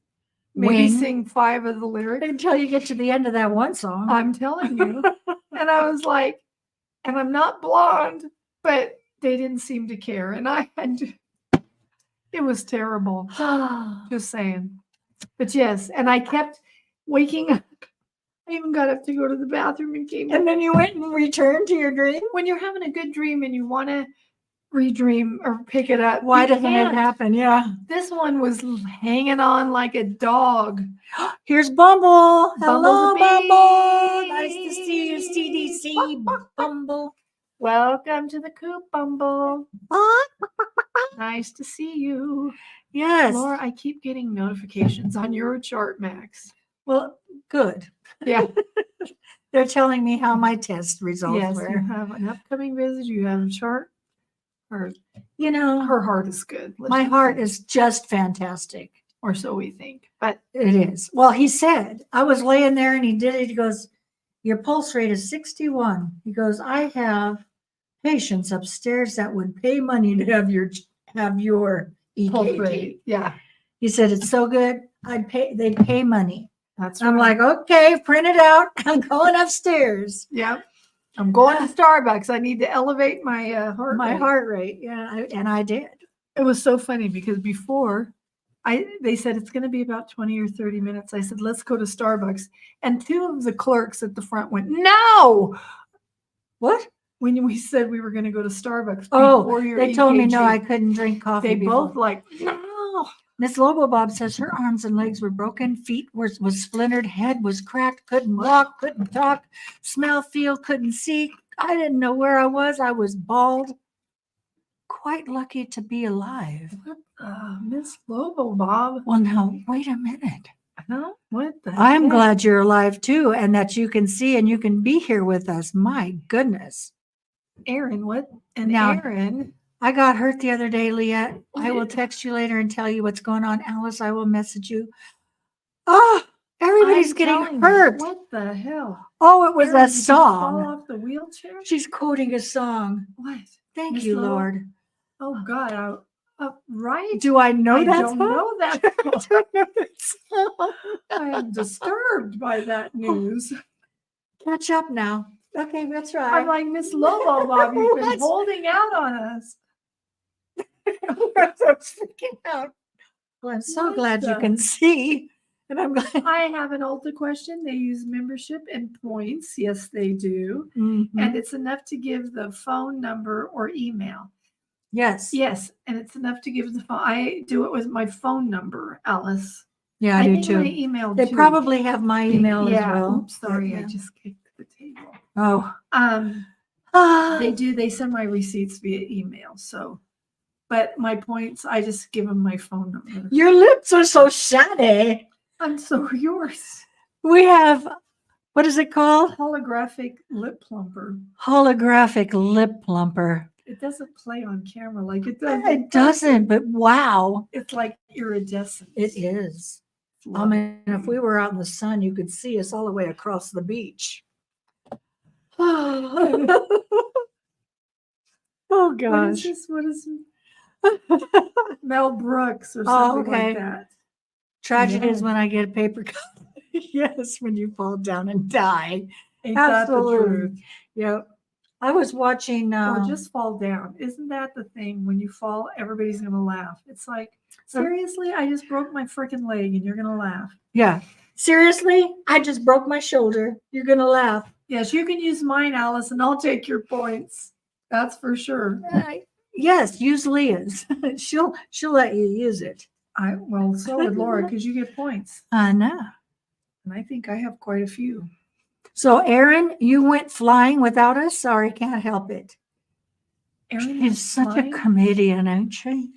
maybe Wing. sing 5 of the lyrics. Until you get to the end of that one song. I'm telling you. And I was like, and I'm not blonde, but they didn't seem to care. And I had to, it was terrible. Just saying. But yes, and I kept waking up. I even got up to go to the bathroom and came. And then you went and returned to your dream? When you're having a good dream and you want to redream or pick it up, Why you doesn't it can't. happen? Yeah. This one was hanging on like a dog. Here's Bumble. Hello, Bumblebee. Bumble. Nice to see you, CDC Bumble. Welcome to the coop, Bumble. Nice to see you. Yes. Laura, I keep getting notifications on your chart, Max. Well, good. Yeah. They're telling me how my test results Yes, were. you have an upcoming visit. You have a chart. Her Her heart is good. my heart is just fantastic. Or so we think. But It is. Well, he said, I was laying there and he did it. He goes, your pulse rate is 61. He goes, I have patients upstairs that would pay money to have your pulse EKG. rate. Yeah. He said, it's so good. They'd pay money. That's I'm right. like, okay, print it out. I'm going upstairs. Yep. I'm going to Starbucks. I need to elevate my heart My rate. heart rate. Yeah. And I did. It was so funny because before they said it's going to be about 20 or 30 minutes. I said, let's go to Starbucks. And 2 of the clerks at the front went, no. What? when we said we were going to go to Starbucks Oh, before your they told me no, I EKG, couldn't drink coffee. they before. both like, no. Miss Lobo Bob says her arms and legs were broken, feet was splintered, head was cracked, couldn't walk, couldn't talk, smell, feel, couldn't see. I didn't know where I was. I was bald. Quite lucky to be alive. Miss Lobo Bob. Well, now, wait a minute. Huh? What the I'm heck? glad you're alive too, and that you can see and you can be here with us. My goodness. Aaron, what? And Now- Aaron. I got hurt the other day, Leah. I will text you later and tell you what's going on. Alice, I will message you. Oh, everybody's I'm getting telling you, hurt. what the hell? Oh, it was Aaron, a did you fall song. off the wheelchair? She's quoting a song. What? Thank Miss you, Lobo? Lord. Oh God! Right? Do I know I that don't song? know that. I don't know that song. I am disturbed by that news. Catch up now. Okay, that's right. I'm like, Miss Lobo Bob, you've been What? holding out on us. I was freaking out. Well, I'm so What glad you the- can see. And I'm glad. I have an Ulta question. They use membership and points. Yes, they do. Mhm. And it's enough to give the phone number or email. Yes. Yes, and it's enough to give the phone. I do it with my phone number, Alice. Yeah, I do think my too. email They too. probably have my email as Yeah. well. Oops, sorry, I Yeah. just kicked the table. Oh. They do. They send my receipts via email. So, but my points, I just give them my phone number. Your lips are so shiny. And so are yours. We have, what is it called? Holographic lip plumper. Holographic lip plumper. It doesn't play on camera like it does. It doesn't, but wow. It's like iridescent. It is. It's I mean, if we were out in the sun, you could see us all the way across the beach. Oh What is gosh. this? What is Mel Brooks or Oh, something okay. like that? Tragedy is Yeah. when I get a paper cut. Yes, when you fall down and die. Ain't that the Absolutely. truth? Yep. I was watching. Or just fall down. Isn't that the thing? When you fall, everybody's going to laugh. It's like, seriously, I just broke my freaking leg and you're going to laugh. Yeah. Seriously, I just broke my shoulder. You're gonna laugh. Yes, you can use mine, Alice, and I'll take your points. That's for sure. Yes, use Leah's. she'll let you use it. Well, so would Laura, because you get points. I know. And I think I have quite a few. So, Erin, you went flying without us. Sorry, can't help it. Erin She's was such flying. a comedian, ain't she?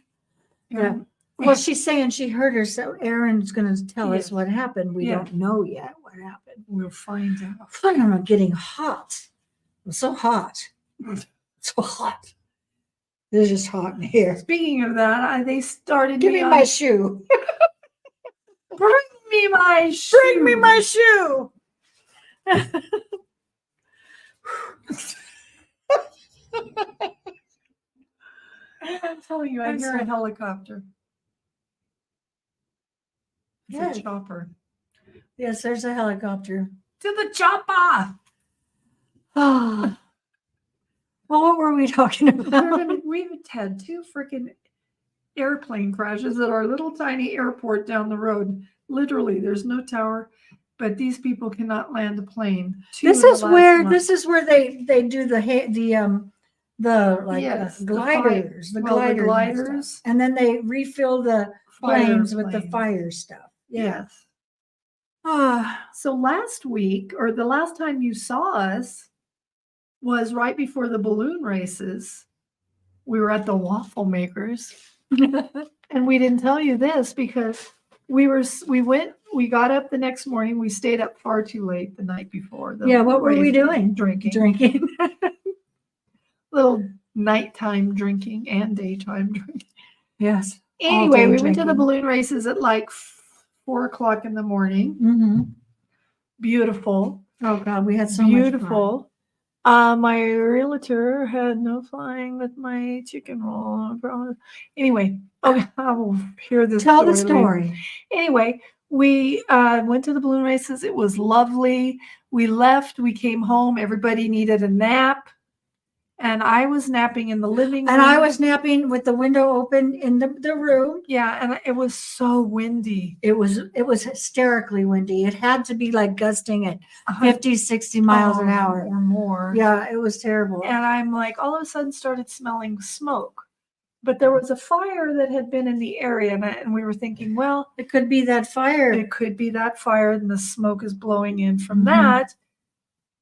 Erin- Well, she's saying she heard her, so Erin's going to tell us Yes. what happened. We Yeah. don't know yet what happened. We'll find out. I don't know, getting hot. It's so hot. So hot. It's just hot in here. Speaking of that, they started Give me me on, my shoe. Bring me my shoe. Bring me my shoe. I'm telling you, I I'm hear sorry. a helicopter. It's Yes. a chopper. Yes, there's a helicopter. To the chopper. Oh. Well, what were we talking about? We've had two freaking airplane crashes at our little tiny airport down the road. Literally, there's no tower, but these people cannot land a plane. This is where they do the Yes, the gliders, the well, the gliders, and gliders. stuff. And then they refill the planes with the planes. fire stuff. Yeah. Yes. Ah, So last week, or the last time you saw us, was right before the balloon races. We were at the waffle makers, and we didn't tell you this because we got up the next morning. We stayed up far too late the night before. The yeah. What were we race, doing? Drinking. Drinking. Little nighttime drinking and daytime drinking. Yes. Anyway, day we went to the drinking. balloon races at like 4:00 in the morning. Mm-hmm. Beautiful. Oh God, we had so much fun. Beautiful. My realtor had no flying with my chicken roll. Anyway, I will hear this. Tell the later. story. Anyway, we went to the balloon races. It was lovely. We left. We came home. Everybody needed a nap. and I was napping in the living room. And I was napping with the window open in the room. Yeah, and it was so windy. It was hysterically windy. It had to be like gusting at 50, 60 miles an hour or more. Yeah, it was terrible. And I'm like, all of a sudden started smelling smoke. But there was a fire that had been in the area, and we were thinking, well, it could be that fire. It could be that fire, and the smoke is blowing in from that.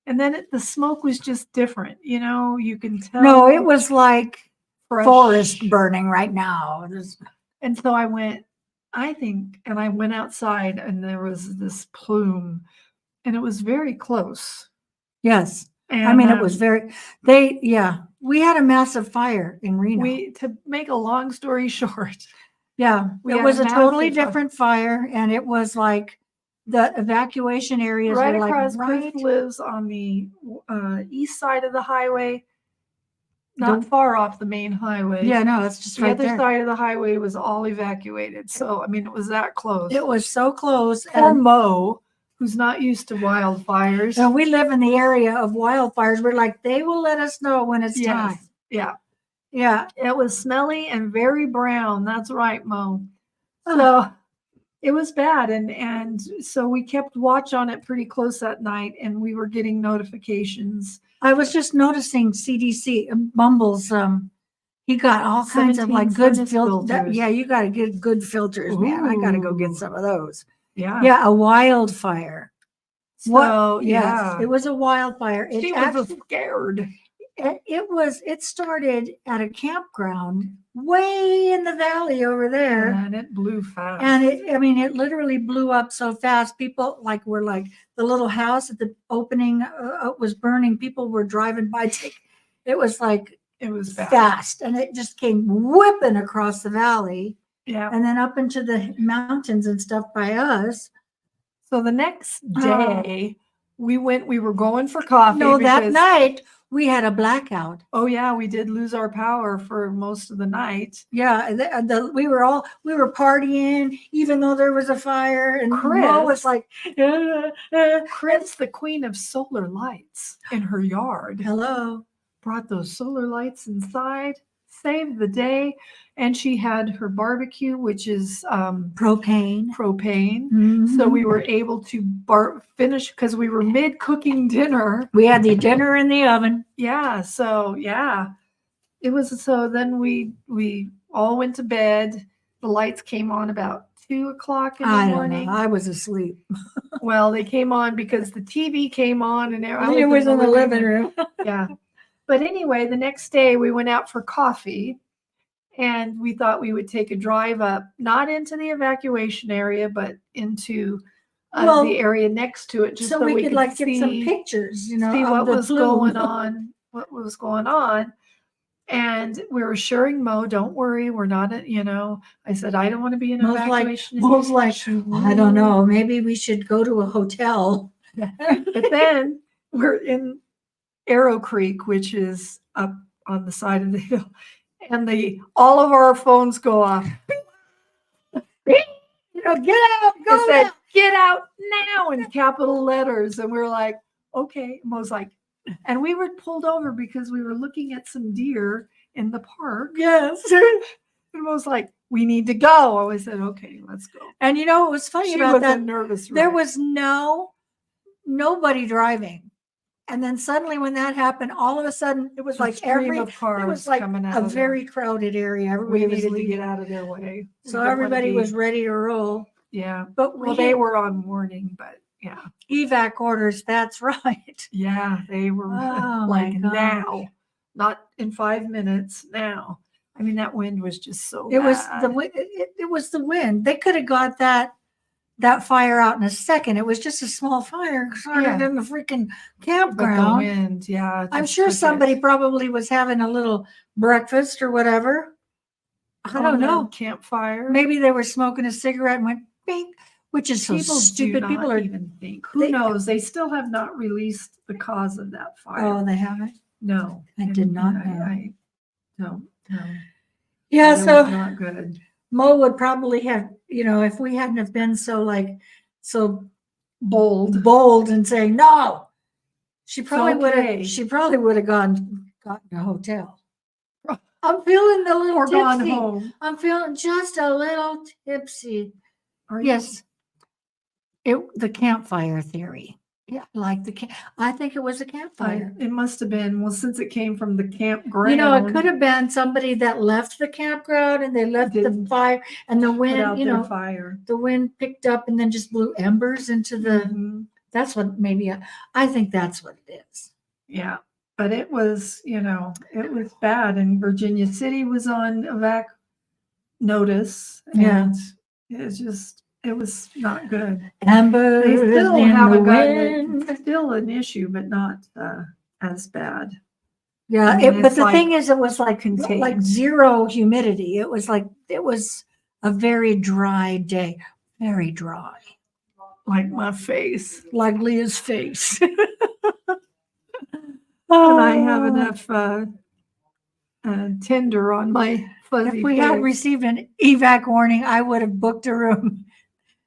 And then the smoke was just different. You can tell. No, it was like forest burning right now. And so I went, and I went outside, and there was this plume, and it was very close. Yes. And, it was we had a massive fire in Reno. To make a long story short. Yeah, it was a totally different fire, and it was like the evacuation areas right were across. like Chris lives on the east side of the highway, not far off the main highway. Yeah, no, it's just right there. The other side of the highway was all evacuated. So it was that close. It was so close. Poor Mo, who's not used to wildfires. And we live in the area of wildfires. We're like, they will let us know when it's time. Yeah. Yeah. It was smelly and very brown. That's right, Mo. So it was bad. And so we kept watch on it pretty close that night, and we were getting notifications. I was just noticing CDC, Bumbles, he got all kinds of like good filters. Yeah, you got to get good filters, man. I got to go get some of those. Yeah. Yeah, a wildfire. So, yes, it was a wildfire. She was scared. It started at a campground way in the valley over there. And it blew fast. And it literally blew up so fast. People were like, the little house at the opening was burning. People were driving by. It was like, it was fast. And it just came whipping across the valley. Yeah. And then up into the mountains and stuff by us. So the next day we were going for coffee. No, that night we had a blackout. Oh yeah, we did lose our power for most of the night. Yeah, we were partying even though there was a fire, and Chris was like, Chris, the queen of solar lights in her yard. Hello. Brought those solar lights inside, saved the day, and she had her barbecue, which is propane. Mm-hmm. So we were able to finish because we were mid-cooking dinner. We had the dinner in the oven. Yeah. So it was. So then we all went to bed. The lights came on about 2:00 in the morning. I was asleep. Well, they came on because the TV came on, and it was in the living room. Yeah. But anyway, the next day we went out for coffee, and we thought we would take a drive up, not into the evacuation area, but into the area next to it, just so we could like get some pictures, see what was going on. What was going on? And we were assuring Mo, "Don't worry, we're not." I said, "I don't want to be in an evacuation." Mo's like, I don't know, maybe we should go to a hotel. But then we're in Arrow Creek, which is up on the side of the hill, and all of our phones go off. Get out! It said, "Get out now" in capital letters, and we're like, okay. Mo's like, and we were pulled over because we were looking at some deer in the park. Yes. And Mo's like, "We need to go." I said, "Okay, let's go." And what was funny about that? Nervous wreck. There was nobody driving. And then suddenly when that happened, all of a sudden it was like cars, it was like coming out a very crowded area. Everybody needed to get out of their way. So everybody was ready to roll. Yeah. But they were on warning, but yeah. Evac orders, that's right. Yeah, they were like now, not in 5 minutes now. That wind was just so bad. It was the wind. They could have got that fire out in a second. It was just a small fire started in the freaking campground. But the wind, yeah. I'm sure somebody probably was having a little breakfast or whatever. I don't know. Campfire. Maybe they were smoking a cigarette and went bing, which is so people stupid. People are even think. Who knows? They still have not released the cause of that fire. Oh, they haven't? No. I did not know. I don't know. Yeah, so not good. Mo would probably have, if we hadn't have been so bold and saying no, she probably would have gone gotten a hotel. I'm feeling a little Or gone tipsy. home. I'm feeling just a little tipsy. Are you? Yes. The campfire theory. Yeah, like I think it was a campfire. It must have been. Well, since it came from the campground. You know, it could have been somebody that left the campground and they left the Didn't fire and the put wind, out you their know, fire. the wind picked up and then just blew embers into the, Mhm. that's what maybe, I think that's what it is. Yeah. But it was, it was bad. And Virginia City was on evac notice. Yeah. And it was not good. Embers They still in the haven't gotten it. wind. It's still an issue, but not as bad. Yeah, I mean, but it's the like thing is, it was like contained. zero humidity. It was a very dry day, very dry. Like my face. Like Leah's face. And I have enough tinder on my fuzzy If we face. had received an evac warning, I would have booked a room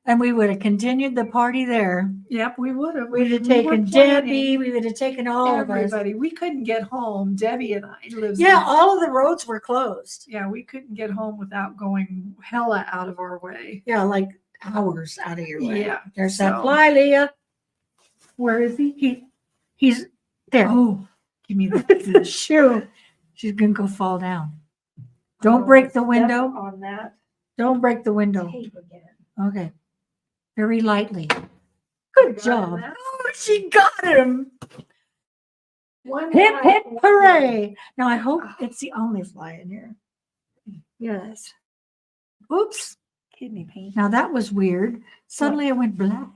and we would have continued the party there. Yep, we would have. We would have were taken planning. Debbie. We would have taken all of us. Everybody. We couldn't get home. Debbie and I lived. Yeah, all of the roads were closed. Yeah, we couldn't get home without going hella out of our way. Yeah, like hours out of your way. Yeah. There's that fly, Leah. Where is he? He's there. Oh, give me the shoe. She's gonna go fall down. Don't break the window. On that. Don't break the window. Tape again. Okay. Very lightly. Good job. Oh, she got him. Hip, hip, hooray. Now, I hope it's the only fly in here. Yes. Oops. Kidney pain. Now, that was weird. Suddenly it went black.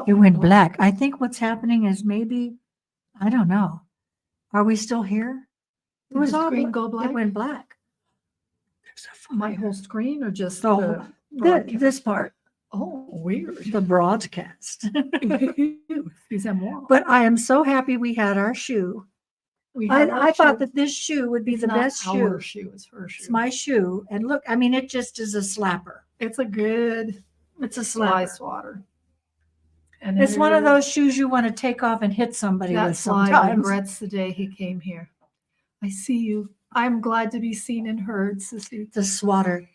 It went black. I think what's happening is maybe, I don't know. Are we still here? Did the screen go black? It went black. My whole screen or just So this part, Oh, weird. the broadcast. Excusez-moi. But I am so happy we had our shoe. I thought that this shoe would be the best shoe. It's her shoe. It's my shoe. And look, I mean, it just is a slapper. It's a good. It's a fly slapper. swatter. And It's one of those shoes you want to take off and hit somebody that with fly sometimes. regrets the day he came here. I see you. I'm glad to be seen and heard, Sissy. The swatter.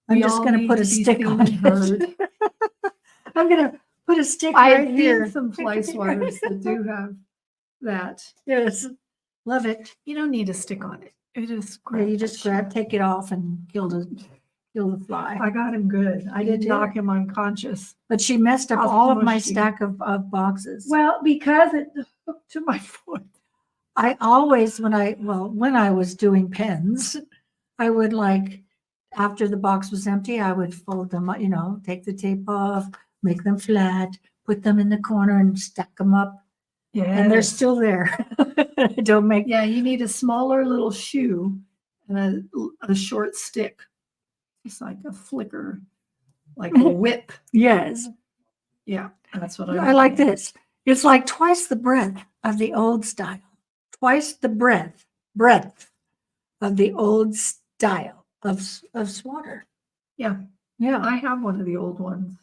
I'm We just all going to need put a to be stick seen on and it. heard. I'm going to put a stick I've right here. seen some fly swatters that do have that. Yes. Love it. You don't need a stick on it. It is Yeah, you just take it off and kill the fly. I got him good. I You didn't did. knock him unconscious. But she messed up I'll all of my push you. stack of boxes. Well, because it hooked to my foot. I always, when I was doing pens, I would after the box was empty, I would fold them, take the tape off, make them flat, put them in the corner and stack them up. Yeah. And they're still there. Don't make. Yeah, you need a smaller little shoe and a short stick. It's like a flicker, like a whip. Yes. Yeah, that's what I like this. It's like twice the breadth of the old style. Twice the breadth of the old style of swatter. Yeah. Yeah. I have one of the old ones.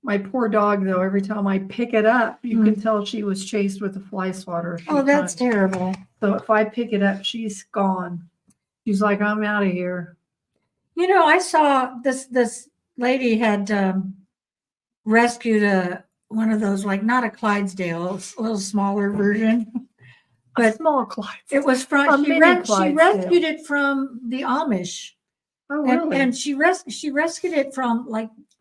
My poor dog, though, every time I pick it up, you can tell she was chased with a fly swatter. Oh, that's terrible. So if I pick it up, she's gone. She's like, I'm out of here. I saw this lady had rescued one of those, not a Clydesdale, a little smaller version. But small Clydesdale. It was from she Clydesdale. rescued it from the Amish. Oh, really? And she rescued it from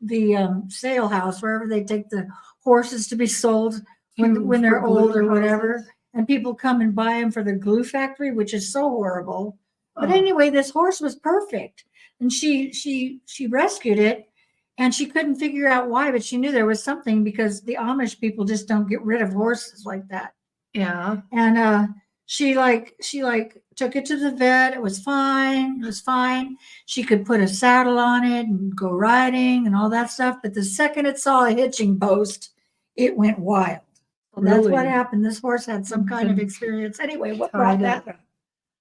the sale house, wherever they take the horses to be sold when they're old or whatever. And people come and buy them for the glue factory, which is so horrible. But anyway, this horse was perfect. And she rescued it, and she couldn't figure out why, but she knew there was something, because the Amish people just don't get rid of horses like that. Yeah. And she took it to the vet. It was fine. It was fine. She could put a saddle on it and go riding and all that stuff. But the second it saw a hitching post, it went wild. So that's what happened. This horse had some kind of experience. Anyway, what brought that up?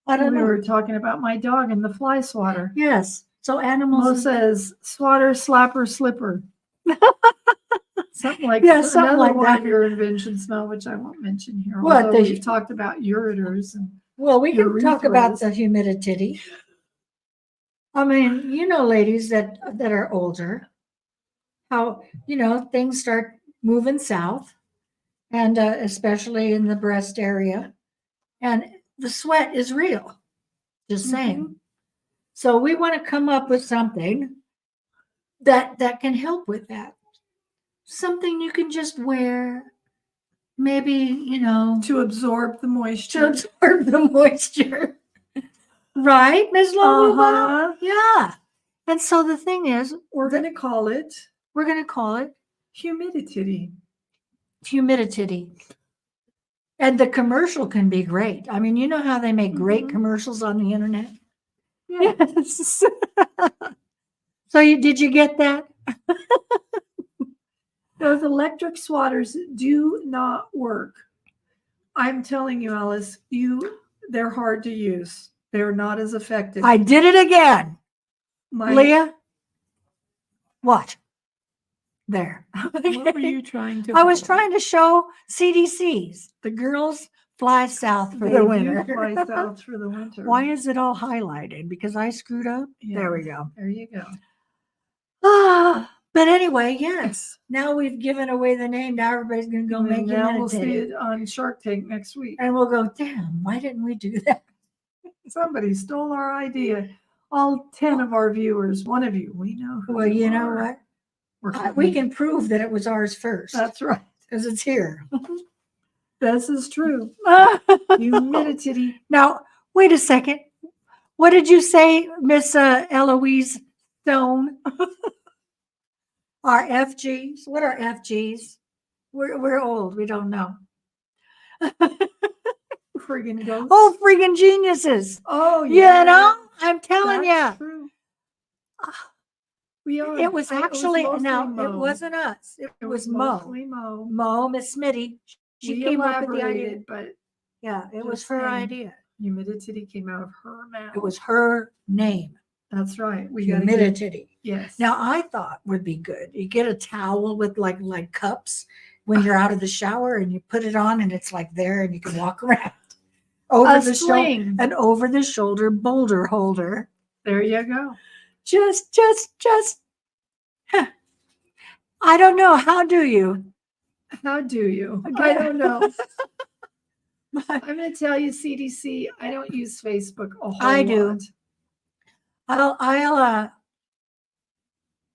I don't know. We were talking about my dog and the fly swatter. Yes. So Mo animals. says swatter, slapper, slipper. Something like Something another like one that. of your inventions, Mel, which I won't mention here. What, although the- we've talked about ureters and Well, we can talk about urethras. the humidity. I mean, ladies that are older, how things start moving south, and especially in the breast area, and the sweat is real. Just saying. So we want to come up with something that can help with that. Something you can just wear, maybe To absorb the to moisture. absorb the moisture. Right, Ms. Lobo? Uh-huh. Yeah. And so the thing is, We're going to call it humidity. humidity. And the commercial can be great. I mean, you know how they make great Mhm. commercials on the internet? Yeah. Yes. So did you get that? Those electric swatters do not work. I'm telling you, Alice, they're hard to use. They're not as effective. I did it again. Leah? What? There. What were you trying to I was hold? trying to show CDCs. The girls fly south for They the do winter. fly south for the winter. Why is it all highlighted? Because I screwed up? Yeah, There we go. There you go. But anyway, yes. Now we've given away the name. Now everybody's going to go make Now we'll see humidity. it on Shark Tank next week. And we'll go, damn, why didn't we do that? Somebody stole our idea. All 10 of our viewers, one of you, we know who Well, you you know are. what? We can prove that it was ours first. That's right. Because it's here. This is true. Humidity. Now, wait a second. What did you say, Miss Eloise Stone? Our FGs? What are FGs? We're old. We don't know. Friggin' ghosts. Oh, freaking geniuses. Oh, yeah. I'm telling That's you. true. We are. It was actually, mostly now, Mo. it wasn't us. It was Mo. mostly Mo. Mo, Miss Smitty. She We came up with the idea. elaborated, but Yeah, it was just her saying. idea. humidity came out of her mouth. It was her name. That's right. We got Humidity. Yes. Now I thought would be good. You get a towel with like cups when you're out of the shower, and you put it on, and it's like there, and you can walk around over the shoulder, sling. an over the shoulder boulder holder. There you go. Just. Huh. I don't know. How do you? How do you? I don't know. I'm going to tell you, CDC, I don't use Facebook a whole I do. lot. I'll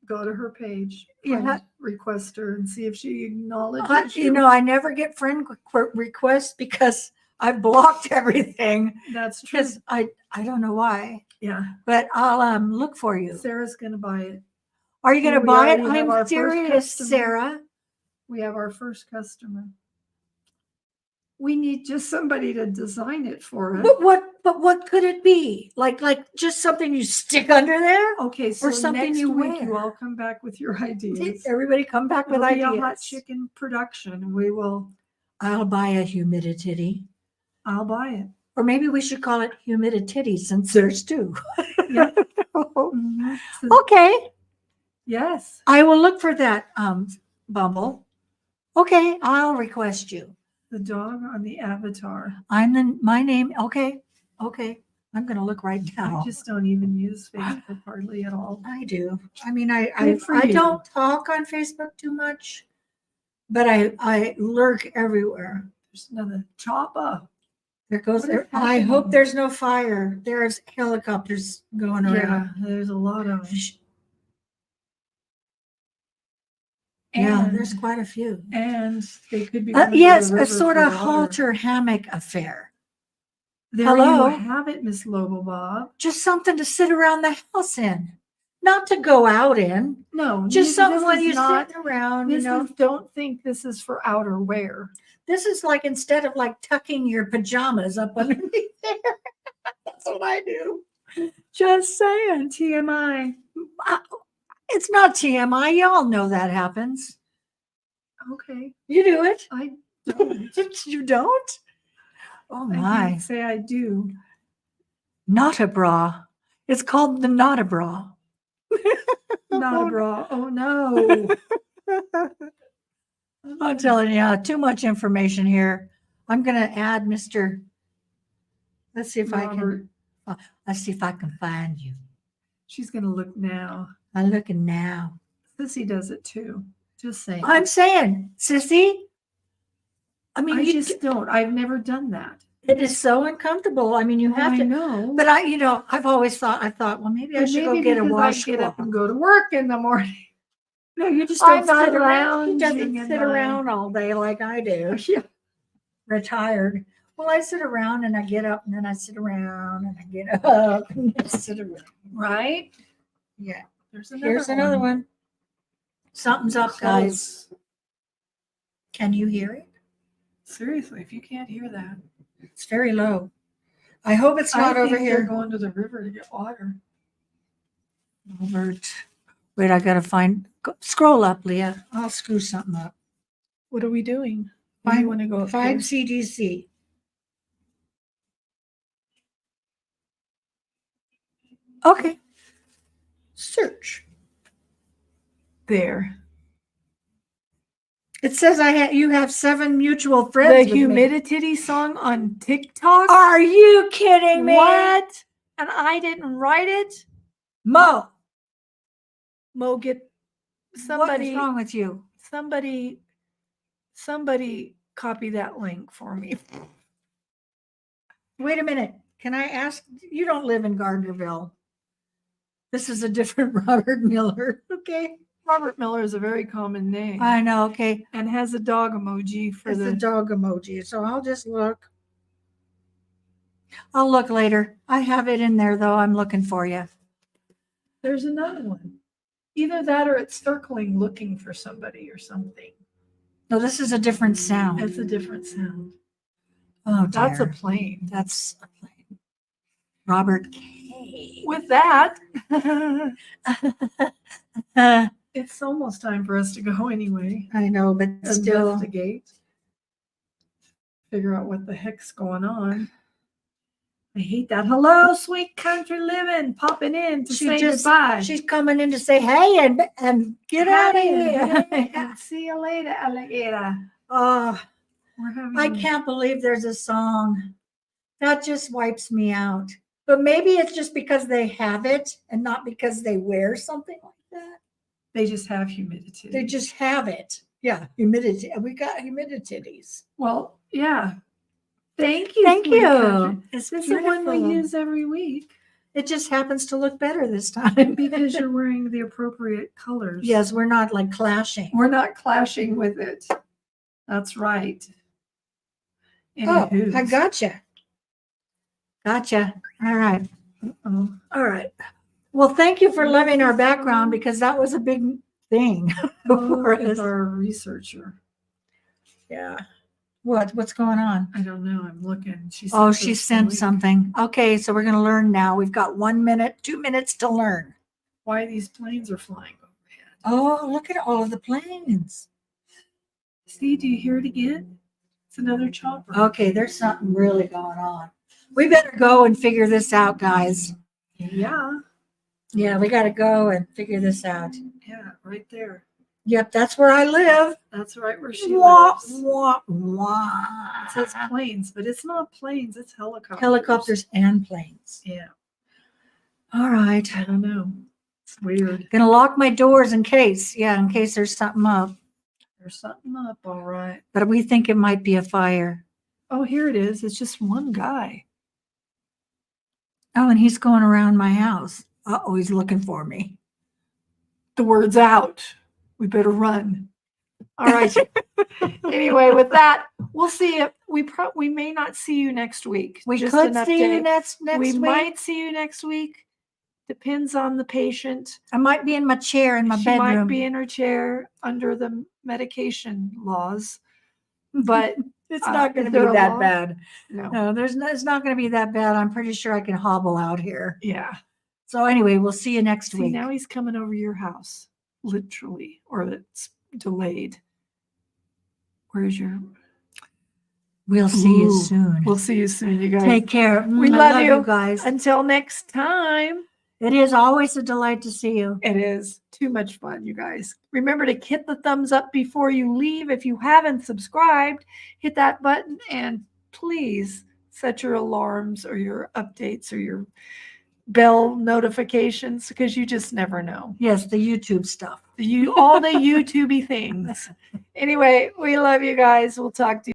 Go to her page, Yeah. request her, and see if she acknowledges I never get friend requests because I blocked everything. That's true. Because I don't know why, Yeah. but I'll look for you. Sarah's going to buy it. Are you going to We buy it? already have our I'm first serious, customer. Sarah. We have our first customer. We need just somebody to design it for us. But what could it be? Like just something you stick under there? Okay, so something next you week you wear. all come back with your ideas. Everybody come back with It'll be ideas. a hot chicken production. We will. I'll buy a humidity. I'll buy it. Or maybe we should call it humidity since there's two. Yeah. Mhm. Okay. Yes. I will look for that, Bumble. Okay, I'll request you. The dog on the avatar. My name. Okay. I'm going to look right now. I just don't even use Facebook hardly at all. I do. I mean, I Good for you. don't talk on Facebook too much, but I lurk everywhere. There's another chopper. There goes. What is I hope happening? there's no fire. There's helicopters going Yeah, around. there's a lot of them. Yeah, And- there's quite a few. And they could be. going to Yes, the a river sort for of water. halter hammock affair. There Hello? you have it, Miss Lobo Bob. Just something to sit around the house in, not to go out in. No, Just something when is you're not. sitting around. Don't think this is for outer wear. This is like instead of like tucking your pajamas up underneath there. That's what I do. Just saying. TMI. It's not TMI. Y'all know that happens. Okay, You do it. I don't. You don't? Oh I my. can't say I do. Not a bra. It's called the not a bra. Not a bra. Oh no. I'm telling you, too much information here. I'm going to add Mr. Let's see if I Robert. can. Let's see if I can find you. She's gonna look now. I'm looking now. Sissy does it too. Just saying. I'm saying, sissy. I mean, I you just don't. I've never done that. it is so uncomfortable. I mean, you Well, have I to. know. But I've always thought. I thought, well, maybe I But should go maybe get a because I washcloth. get up and go to work in the morning. No, you just I'm don't not sit around. He lounging doesn't in sit my- around all day like I do. Yeah. Retired. Well, I sit around and I get up and then I sit around and I get up and I sit around. Right? Yeah. There's another Here's another one. Something's up, guys. Close. Can you hear it? Seriously, if you can't hear that. It's very low. I hope it's not I over think they're here. going to the river to get water. Wait, I gotta find. Scroll up, Leah. I'll screw something up. What are we doing? Where do you want to go up Find here? CDC. Okay. Search. There. It says you have 7 mutual The friends. with me. humidity song on TikTok. Are you kidding me? What? And I didn't write it? Mo, Mo, get what is somebody, wrong with you? somebody copy that link for me. Wait a minute. Can I ask? You don't live in Gardnerville. This is a different Robert Miller. Okay. Robert Miller is a very common name I know. Okay. and has a dog emoji for It's the the dog emoji. So I'll just look. I'll look later. I have it in there though. I'm looking for you. There's another one. Either that or it's circling looking for somebody or something. No, this is a different sound. That's a different sound. Oh, That's a dear. plane. That's a plane. Robert K. With that, I it's almost time for us to go anyway. know, but still. Investigate. Figure out what the heck's going on. I hate that. Hello, sweet country living, popping in to say goodbye. She's coming in to say hey and get out of here. And see you later, alligator. Oh, We're having I can't believe there's a song that just wipes me out. But maybe it's just because they have it and not because they wear something like that. They just have humidity. They just have it. Yeah, humidity. We got humidities. Well, yeah. Thank you. Thank sweet you. country. It's This is the one we beautiful. use every week It just happens to look better this time because you're wearing the appropriate colors. yes, we're not like clashing. We're not clashing with it. That's right. Oh, Anywho's. I gotcha. Gotcha. All right. Oh, All right. Well, thank you for loving our background because that was a big thing for is us. our researcher. Yeah. What's going on? I don't know. I'm looking. She Oh, sent she us the sent link. something. Okay, so we're going to learn now. We've got 1 minute, 2 minutes to learn. Why these planes are flying overhead. Oh, look at all of the planes. See, do you hear it again? It's another chopper. Okay, there's something really going on. We better go and figure this out, guys. Yeah. Yeah, we got to go and figure this out. Yeah, right there. Yep, that's where I live. That's right where she Wah, lives. wah, wah. It says planes, but it's not planes. It's helicopters. Helicopters and planes. Yeah. All right. I don't know. It's weird. Gonna lock my doors in case there's something up. There's something up. All right. But we think it might be a fire. Oh, here it is. It's just one guy. Oh, and he's going around my house. Uh-oh, he's looking for me. The word's out. We better run. All right. Anyway, with that, we'll see if we may not see you next week. We Just could an see you update. next We week. might see you next week. Depends on the patient. I might be in my chair in my She bedroom. might be in her chair under the medication laws, but It's not going to is be there a that law? bad. no. No, it's not going to be that bad. I'm pretty sure I can hobble out here. Yeah. So anyway, we'll see you next See, week. now he's coming over your house, literally, or it's delayed. Where's your? We'll see you Ooh, soon. We'll see you soon, you guys. Take care. We I love you. guys. Until next time. It is always a delight to see you. It is too much fun, you guys. Remember to hit the thumbs up before you leave. If you haven't subscribed, hit that button and please set your alarms or your updates or your bell notifications, because you just never know. Yes, the YouTube stuff. All the YouTubey things. Anyway, we love you guys. We'll talk to you.